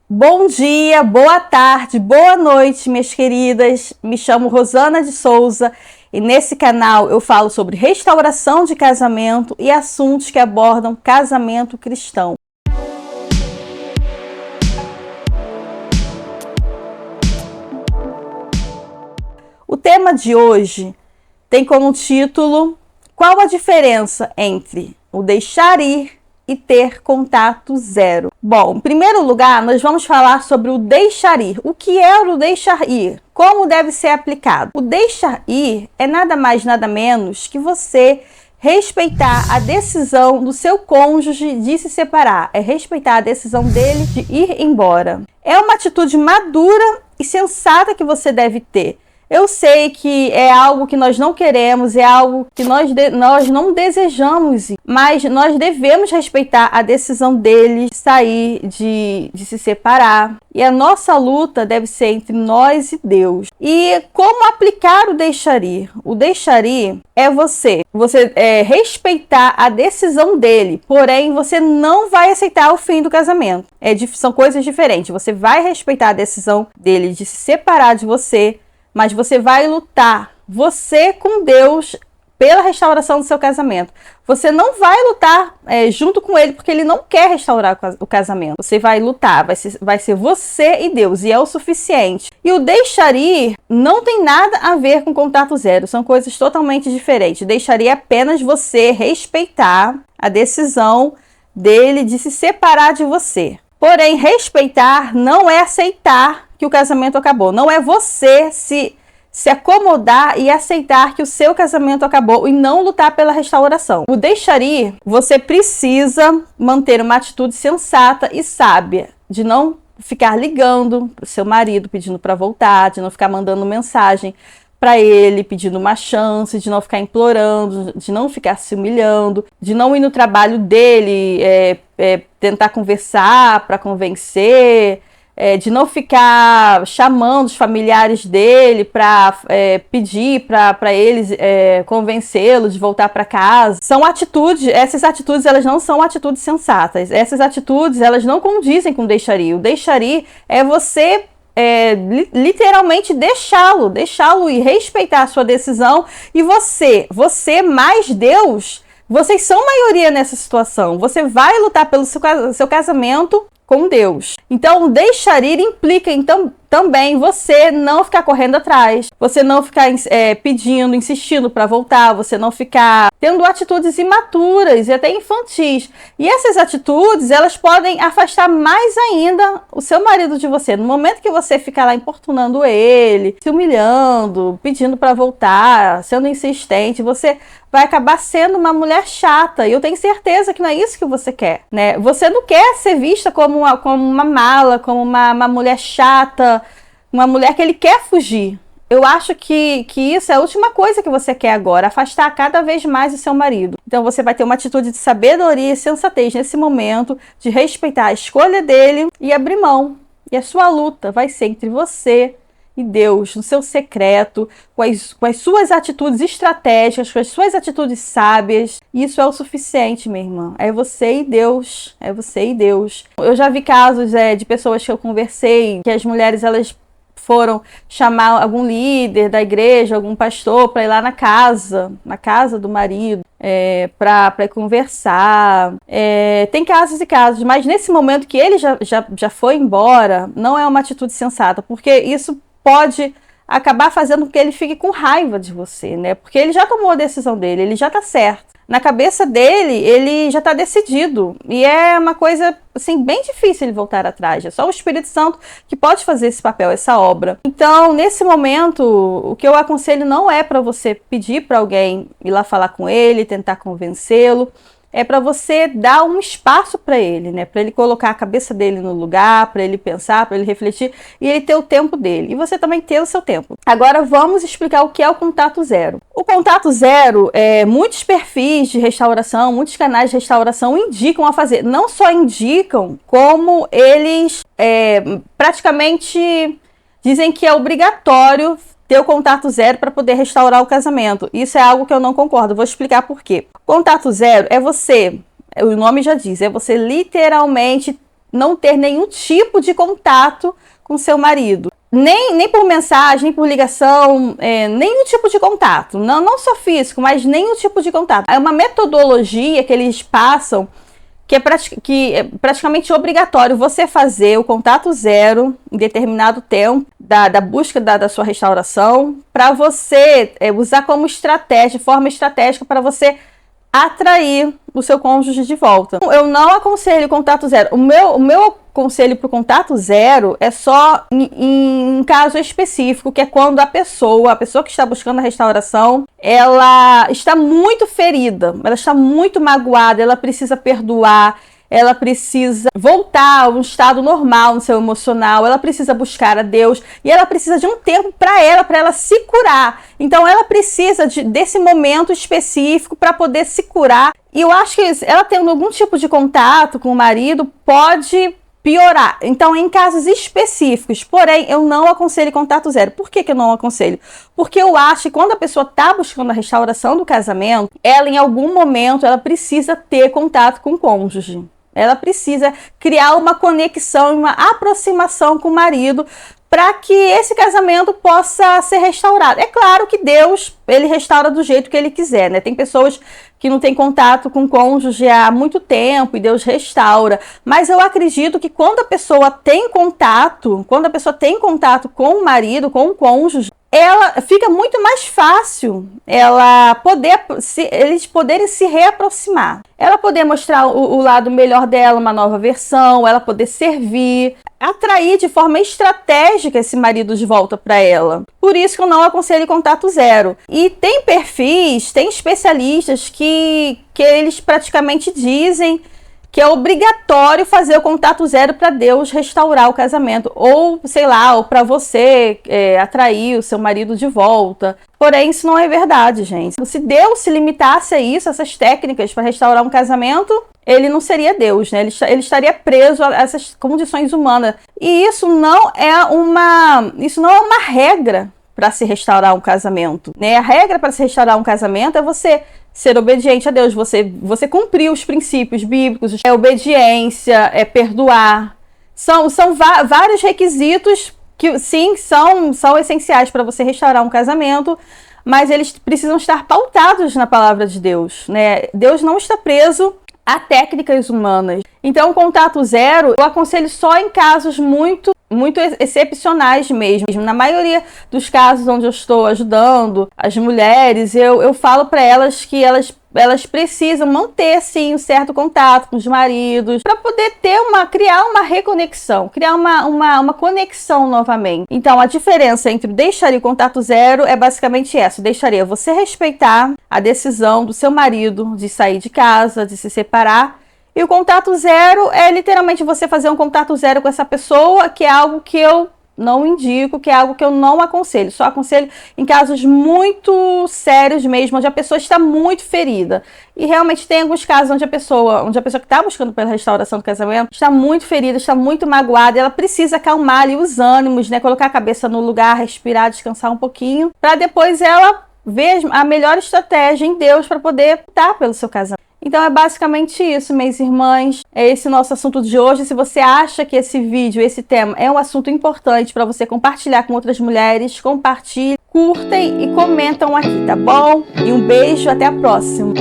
Bom dia, boa tarde, boa noite, minhas queridas. Me chamo Rosana de Souza e nesse canal eu falo sobre restauração de casamento e assuntos que abordam casamento cristão. O tema de hoje tem como título: qual a diferença entre o deixar ir e ter contato zero? Bom, em primeiro lugar, nós vamos falar sobre o deixar ir. O que é o deixar ir? Como deve ser aplicado? O deixar ir é nada mais, nada menos que você respeitar a decisão do seu cônjuge de se separar. É respeitar a decisão dele de ir embora. É uma atitude madura e sensata que você deve ter. Eu sei que é algo que nós não queremos, é algo que nós não desejamos, mas nós devemos respeitar a decisão dele de sair, de se separar. E a nossa luta deve ser entre nós e Deus. E como aplicar o deixar ir? O deixar ir é você respeitar a decisão dele, porém você não vai aceitar o fim do casamento. São coisas diferentes. Você vai respeitar a decisão dele de se separar de você, mas você vai lutar, você com Deus, pela restauração do seu casamento. Você não vai lutar junto com ele, porque ele não quer restaurar o casamento. Você vai lutar, vai ser você e Deus, e é o suficiente. E o deixar ir não tem nada a ver com contato zero, são coisas totalmente diferentes. Deixar ir é apenas você respeitar a decisão dele de se separar de você. Porém, respeitar não é aceitar que o casamento acabou. Não é você se acomodar e aceitar que o seu casamento acabou e não lutar pela restauração. O deixar ir, você precisa manter uma atitude sensata e sábia, de não ficar ligando para o seu marido pedindo para voltar, de não ficar mandando mensagem para ele pedindo uma chance, de não ficar implorando, de não ficar se humilhando, de não ir no trabalho dele tentar conversar para convencer, de não ficar chamando os familiares dele para pedir para eles convencê-lo de voltar para casa. São atitudes, essas atitudes elas não são atitudes sensatas. Essas atitudes elas não condizem com o deixar ir. O deixar ir é você literalmente deixá-lo e respeitar a sua decisão. E você mais Deus, vocês são maioria nessa situação. Você vai lutar pelo seu casamento com Deus. Então, deixar ir implica então também você não ficar correndo atrás, você não ficar pedindo, insistindo para voltar, você não ficar tendo atitudes imaturas e até infantis. E essas atitudes, elas podem afastar mais ainda o seu marido de você. No momento que você ficar lá importunando ele, se humilhando, pedindo para voltar, sendo insistente, você vai acabar sendo uma mulher chata. E eu tenho certeza que não é isso que você quer, né? Você não quer ser vista como uma mala, como uma mulher chata, uma mulher que ele quer fugir. Eu acho que isso é a última coisa que você quer agora, afastar cada vez mais o seu marido. Então você vai ter uma atitude de sabedoria e sensatez nesse momento, de respeitar a escolha dele e abrir mão. E a sua luta vai ser entre você e Deus, no seu secreto, com as suas atitudes estratégicas, com as suas atitudes sábias. Isso é o suficiente, minha irmã. É você e Deus. É você e Deus. Eu já vi casos de pessoas que eu conversei, que as mulheres elas foram chamar algum líder da igreja, algum pastor, para ir lá na casa do marido, para conversar. Tem casos e casos, mas nesse momento que ele já foi embora, não é uma atitude sensata, porque isso pode acabar fazendo com que ele fique com raiva de você, né? Porque ele já tomou a decisão dele, ele já tá certo. Na cabeça dele, ele já tá decidido. E é uma coisa, assim, bem difícil ele voltar atrás. É só o Espírito Santo que pode fazer esse papel, essa obra. Então, nesse momento, o que eu aconselho não é para você pedir para alguém ir lá falar com ele, tentar convencê-lo. É para você dar um espaço para ele, né? Para ele colocar a cabeça dele no lugar, para ele pensar, para ele refletir e ele ter o tempo dele. E você também ter o seu tempo. Agora vamos explicar o que é o contato zero. O contato zero, muitos perfis de restauração, muitos canais de restauração indicam a fazer. Não só indicam, como eles praticamente dizem que é obrigatório ter o contato zero para poder restaurar o casamento. Isso é algo que eu não concordo. Vou explicar por quê. Contato zero é você, o nome já diz, é você literalmente não ter nenhum tipo de contato com seu marido. Nem por mensagem, nem por ligação, nenhum tipo de contato. Não só físico, mas nenhum tipo de contato. É uma metodologia que eles passam que é praticamente obrigatório você fazer o contato zero em determinado tempo da busca da sua restauração, para você usar como estratégia, forma estratégica para você atrair o seu cônjuge de volta. Eu não aconselho contato zero. O meu conselho para o contato zero é só em um caso específico, que é quando a pessoa que está buscando a restauração, ela está muito ferida, ela está muito magoada, ela precisa perdoar, ela precisa voltar a um estado normal no seu emocional, ela precisa buscar a Deus e ela precisa de um tempo para ela se curar. Então ela precisa desse momento específico para poder se curar. E eu acho que ela tendo algum tipo de contato com o marido pode piorar. Então, em casos específicos, porém, eu não aconselho contato zero. Por que eu não aconselho? Porque eu acho que quando a pessoa está buscando a restauração do casamento, ela em algum momento ela precisa ter contato com o cônjuge. Ela precisa criar uma conexão, uma aproximação com o marido para que esse casamento possa ser restaurado. É claro que Deus, ele restaura do jeito que ele quiser, né? Tem pessoas que não têm contato com o cônjuge há muito tempo e Deus restaura. Mas eu acredito que quando a pessoa tem contato com o marido, com o cônjuge, fica muito mais fácil eles poderem se reaproximar. Ela poder mostrar o lado melhor dela, uma nova versão, ela poder servir, atrair de forma estratégica esse marido de volta para ela. Por isso que eu não aconselho contato zero. E tem perfis, tem especialistas que eles praticamente dizem que é obrigatório fazer o contato zero para Deus restaurar o casamento, ou sei lá, ou para você atrair o seu marido de volta. Porém, isso não é verdade, gente. Se Deus se limitasse a isso, essas técnicas para restaurar um casamento, ele não seria Deus, né? Ele estaria preso a essas condições humanas. E isso não é uma regra para se restaurar um casamento, né? A regra para se restaurar um casamento é você ser obediente a Deus, você cumprir os princípios bíblicos, obediência, perdoar. São vários requisitos que, sim, são essenciais para você restaurar um casamento, mas eles precisam estar pautados na palavra de Deus, né? Deus não está preso a técnicas humanas. Então, o contato zero, eu aconselho só em casos muito excepcionais mesmo. Na maioria dos casos onde eu estou ajudando as mulheres, eu falo para elas que elas precisam manter, sim, um certo contato com os maridos para poder criar uma reconexão, criar uma conexão novamente. Então, a diferença entre o deixaria e o contato zero é basicamente essa. Deixaria você respeitar a decisão do seu marido de sair de casa, de se separar. E o contato zero é literalmente você fazer um contato zero com essa pessoa, que é algo que eu não indico, que é algo que eu não aconselho. Só aconselho em casos muito sérios mesmo, onde a pessoa está muito ferida. E realmente tem alguns casos onde a pessoa que está buscando pela restauração do casamento está muito ferida, está muito magoada, e ela precisa acalmar ali os ânimos, né? Colocar a cabeça no lugar, respirar, descansar um pouquinho, para depois ela ver a melhor estratégia em Deus para poder lutar pelo seu casamento. Então é basicamente isso, minhas irmãs. É esse nosso assunto de hoje. Se você acha que esse vídeo, esse tema é um assunto importante para você compartilhar com outras mulheres, compartilhe, curtem e comentam aqui, tá bom? E um beijo, até a próxima!